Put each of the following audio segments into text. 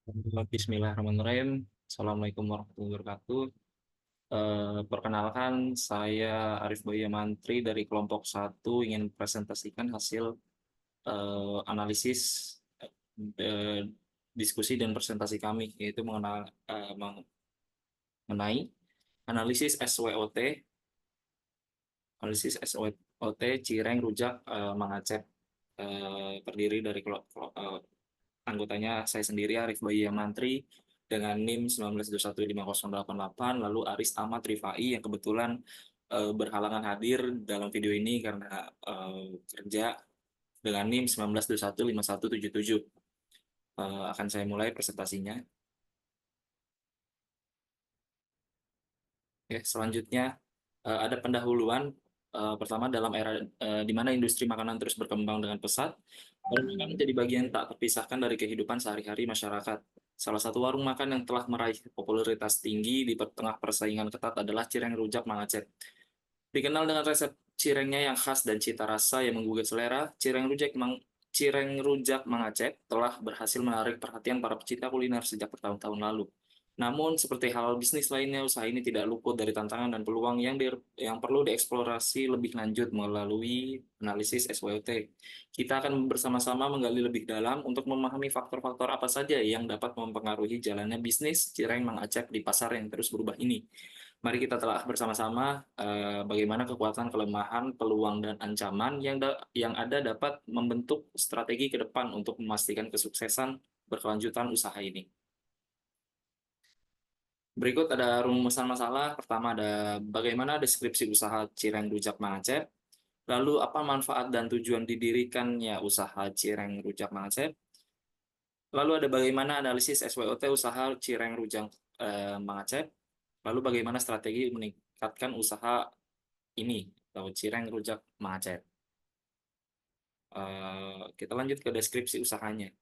Bismillahirrahmanirrahim. Assalamualaikum warahmatullahi wabarakatuh. Perkenalkan, saya Arif Bahya Mantri dari kelompok satu ingin presentasikan hasil analisis eh, diskusi dan presentasi kami, yaitu mengenai analisis SWOT, Cireng, Rujak, Mangacep, terdiri dari anggotanya saya sendiri Arif Bahya Mantri dengan NIM 19215088, lalu Aris Ahmad Rifai yang kebetulan berhalangan hadir dalam video ini karena kerja dengan NIM 19215177. Akan saya mulai presentasinya. Oke, selanjutnya ada pendahuluan. Pertama, dalam era di mana industri makanan terus berkembang dengan pesat, warung makan menjadi bagian tak terpisahkan dari kehidupan sehari-hari masyarakat. Salah satu warung makan yang telah meraih popularitas tinggi di tengah persaingan ketat adalah Cireng Rujak Mang Aceh. Dikenal dengan resep cirengnya yang khas dan cita rasa yang menggugah selera, Cireng Rujak Mang Aceh telah berhasil menarik perhatian para pecinta kuliner sejak bertahun-tahun lalu. Namun, seperti hal bisnis lainnya, usaha ini tidak luput dari tantangan dan peluang yang perlu dieksplorasi lebih lanjut melalui analisis SWOT. Kita akan bersama-sama menggali lebih dalam untuk memahami faktor-faktor apa saja yang dapat mempengaruhi jalannya bisnis cireng Mang Aceh di pasar yang terus berubah ini. Mari kita telah bersama-sama bagaimana kekuatan, kelemahan, peluang, dan ancaman yang ada dapat membentuk strategi ke depan untuk memastikan kesuksesan berkelanjutan usaha ini. Berikut ada rumusan masalah. Pertama ada bagaimana deskripsi usaha Cireng Rujak Mang Aceh. Lalu apa manfaat dan tujuan didirikannya usaha Cireng Rujak Mang Aceh. Lalu ada bagaimana analisis SWOT usaha Cireng Rujak Mang Aceh. Lalu bagaimana strategi meningkatkan usaha ini atau Cireng Rujak Mang Aceh. Kita lanjut ke deskripsi usahanya.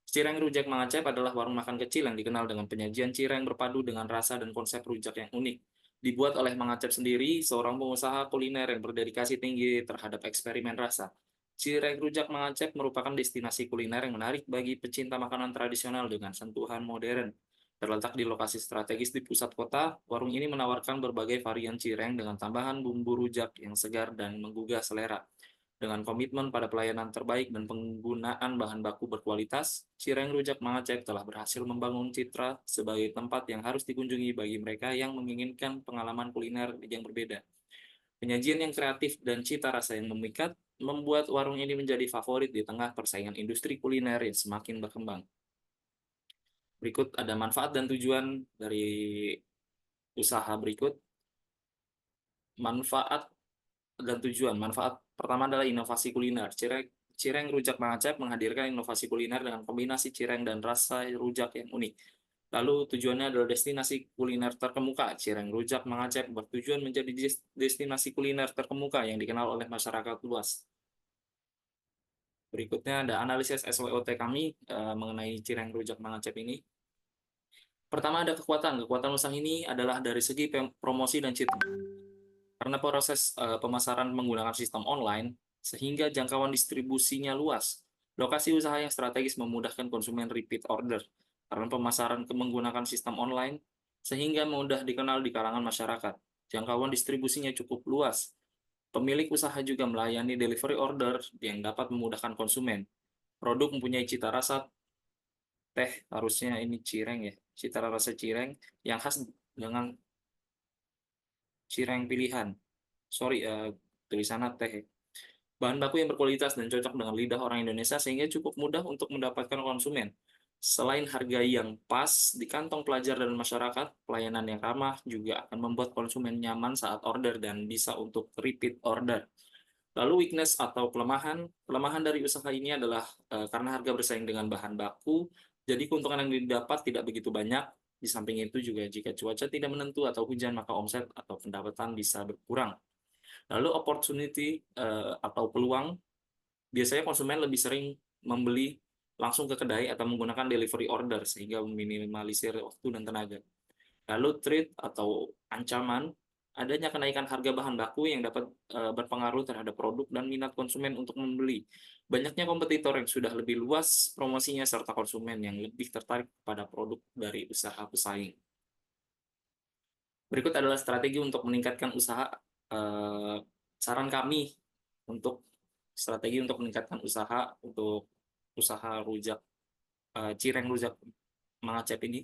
Cireng Rujak Mang Aceh adalah warung makan kecil yang dikenal dengan penyajian cireng berpadu dengan rasa dan konsep rujak yang unik. Dibuat oleh Mang Aceh sendiri, seorang pengusaha kuliner yang berdedikasi tinggi terhadap eksperimen rasa. Cireng Rujak Mang Aceh merupakan destinasi kuliner yang menarik bagi pecinta makanan tradisional dengan sentuhan modern. Terletak di lokasi strategis di pusat kota, warung ini menawarkan berbagai varian cireng dengan tambahan bumbu rujak yang segar dan menggugah selera. Dengan komitmen pada pelayanan terbaik dan penggunaan bahan baku berkualitas, Cireng Rujak Mang Aceh telah berhasil membangun citra sebagai tempat yang harus dikunjungi bagi mereka yang menginginkan pengalaman kuliner yang berbeda. Penyajian yang kreatif dan cita rasa yang memikat membuat warung ini menjadi favorit di tengah persaingan industri kuliner yang semakin berkembang. Berikut ada manfaat dan tujuan dari usaha berikut. Manfaat dan tujuan. Manfaat pertama adalah inovasi kuliner. Cireng Rujak Mang Aceh menghadirkan inovasi kuliner dengan kombinasi cireng dan rasa rujak yang unik. Lalu tujuannya adalah destinasi kuliner terkemuka. Cireng Rujak Mang Aceh bertujuan menjadi destinasi kuliner terkemuka yang dikenal oleh masyarakat luas. Berikutnya ada analisis SWOT kami mengenai Cireng Rujak Mang Aceh ini. Pertama ada kekuatan. Kekuatan usaha ini adalah dari segi promosi dan citra. Karena proses pemasaran menggunakan sistem online, sehingga jangkauan distribusinya luas. Lokasi usaha yang strategis memudahkan konsumen repeat order. Karena pemasaran menggunakan sistem online, sehingga mudah dikenal di kalangan masyarakat. Jangkauan distribusinya cukup luas. Pemilik usaha juga melayani delivery order yang dapat memudahkan konsumen. Produk mempunyai cita rasa teh, harusnya ini cireng ya, cita rasa cireng yang khas dengan cireng pilihan. Sorry, tulisannya teh. Bahan baku yang berkualitas dan cocok dengan lidah orang Indonesia sehingga cukup mudah untuk mendapatkan konsumen. Selain harga yang pas di kantong pelajar dan masyarakat, pelayanan yang ramah juga akan membuat konsumen nyaman saat order dan bisa untuk repeat order. Lalu weakness atau kelemahan dari usaha ini adalah karena harga bersaing dengan bahan baku, jadi keuntungan yang didapat tidak begitu banyak. Di samping itu juga jika cuaca tidak menentu atau hujan, maka omset atau pendapatan bisa berkurang. Lalu opportunity atau peluang, biasanya konsumen lebih sering membeli langsung ke kedai atau menggunakan delivery order sehingga meminimalisir waktu dan tenaga. Lalu threat atau ancaman, adanya kenaikan harga bahan baku yang dapat berpengaruh terhadap produk dan minat konsumen untuk membeli. Banyaknya kompetitor yang sudah lebih luas promosinya serta konsumen yang lebih tertarik pada produk dari usaha pesaing. Berikut adalah strategi untuk meningkatkan usaha, saran kami untuk strategi untuk meningkatkan usaha untuk usaha rujak, cireng rujak Mangacep ini.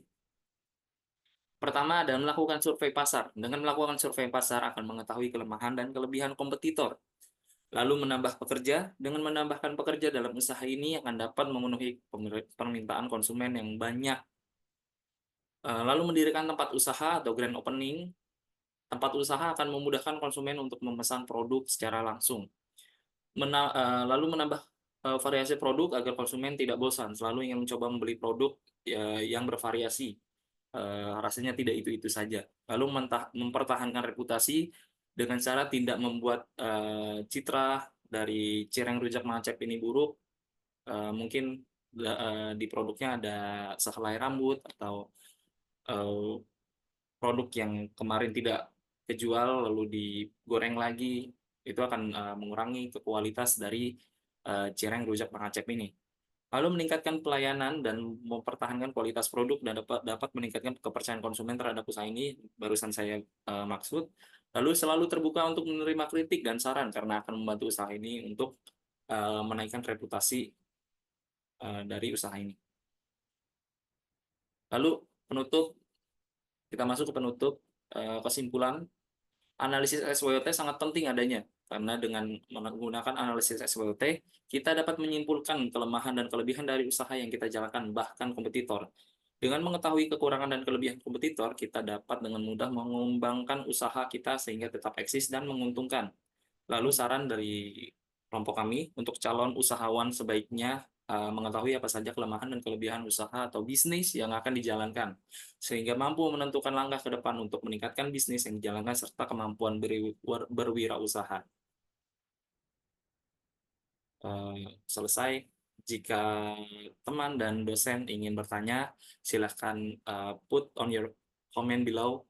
Pertama adalah melakukan survei pasar. Dengan melakukan survei pasar akan mengetahui kelemahan dan kelebihan kompetitor. Lalu menambah pekerja, dengan menambahkan pekerja dalam usaha ini akan dapat memenuhi permintaan konsumen yang banyak. Lalu mendirikan tempat usaha atau grand opening. Tempat usaha akan memudahkan konsumen untuk memesan produk secara langsung. Lalu menambah variasi produk agar konsumen tidak bosan, selalu ingin mencoba membeli produk yang bervariasi. Rasanya tidak itu-itu saja. Lalu mempertahankan reputasi dengan cara tidak membuat citra dari cireng rujak Mangacep ini buruk. Mungkin di produknya ada sehelai rambut atau eh, produk yang kemarin tidak kejual lalu digoreng lagi, itu akan mengurangi kualitas dari cireng rujak Mangacep ini. Lalu meningkatkan pelayanan dan mempertahankan kualitas produk dan dapat dapat meningkatkan kepercayaan konsumen terhadap usaha ini, barusan saya maksud. Lalu selalu terbuka untuk menerima kritik dan saran karena akan membantu usaha ini untuk menaikkan reputasi dari usaha ini. Lalu penutup, kita masuk ke penutup. Kesimpulan, analisis SWOT sangat penting adanya, karena dengan menggunakan analisis SWOT, kita dapat menyimpulkan kelemahan dan kelebihan dari usaha yang kita jalankan, bahkan kompetitor. Dengan mengetahui kekurangan dan kelebihan kompetitor, kita dapat dengan mudah mengembangkan usaha kita sehingga tetap eksis dan menguntungkan. Lalu saran dari kelompok kami untuk calon usahawan sebaiknya mengetahui apa saja kelemahan dan kelebihan usaha atau bisnis yang akan dijalankan, sehingga mampu menentukan langkah ke depan untuk meningkatkan bisnis yang dijalankan serta kemampuan berwirausaha. Selesai. Jika teman dan dosen ingin bertanya, silahkan put on your comment below,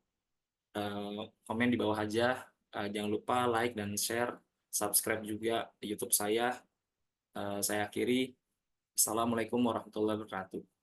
komen di bawah aja. Jangan lupa like dan share, subscribe juga di YouTube saya. Saya akhiri. Assalamualaikum warahmatullahi wabarakatuh.